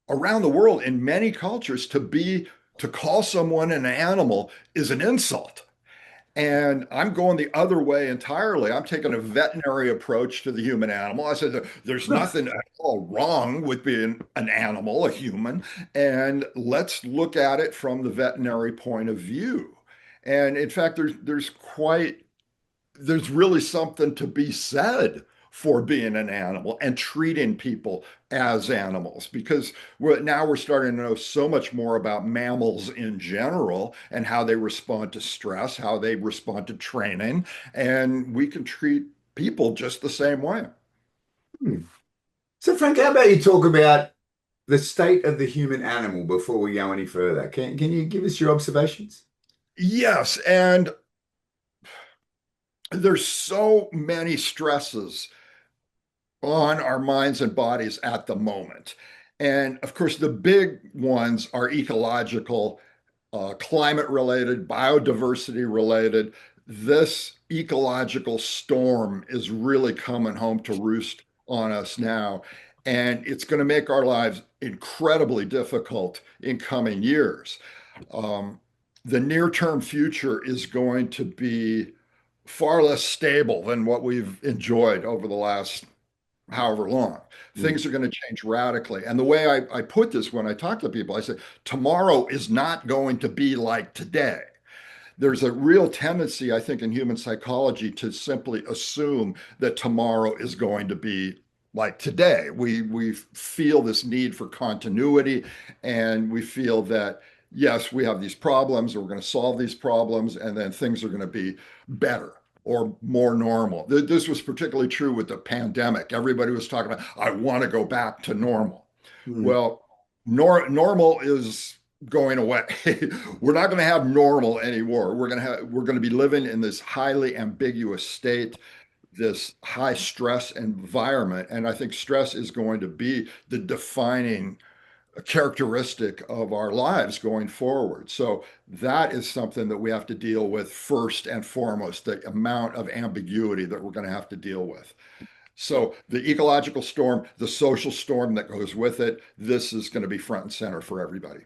around the world in many cultures to call someone an animal is an insult. And I'm going the other way entirely. I'm taking a veterinary approach to the human animal. I said there's nothing at all wrong with being an animal, a human, and let's look at it from the veterinary point of view. And in fact, there's really something to be said for being an animal and treating people as animals because now we're starting to know so much more about mammals in general and how they respond to stress, how they respond to training, and we can treat people just the same way. Hmm. So, Frank, how about you talk about the state of the human animal before we go any further? Can you give us your observations? Yes, and there's so many stresses on our minds and bodies at the moment. And of course, the big ones are ecological, climate related, biodiversity related. This ecological storm is really coming home to roost on us now. And it's going to make our lives incredibly difficult in coming years. Um, the near term future is going to be far less stable than what we've enjoyed over the last however long. Hmm. Things are going to change radically. And the way I put this when I talk to people, I say, tomorrow is not going to be like today. There's a real tendency, I think, in human psychology to simply assume that tomorrow is going to be like today. We feel this need for continuity, and we feel that yes, we have these problems, or we're going to solve these problems, and then things are going to be better or more normal. This was particularly true with the pandemic. Everybody was talking about, I want to go back to normal. Hmm. Well, normal is going away. We're not going to have normal anymore. We're going to be living in this highly ambiguous state, this high stress environment, and I think stress is going to be the defining characteristic of our lives going forward. So that is something that we have to deal with first and foremost, the amount of ambiguity that we're going to have to deal with. So the ecological storm, the social storm that goes with it, this is going to be front and center for everybody.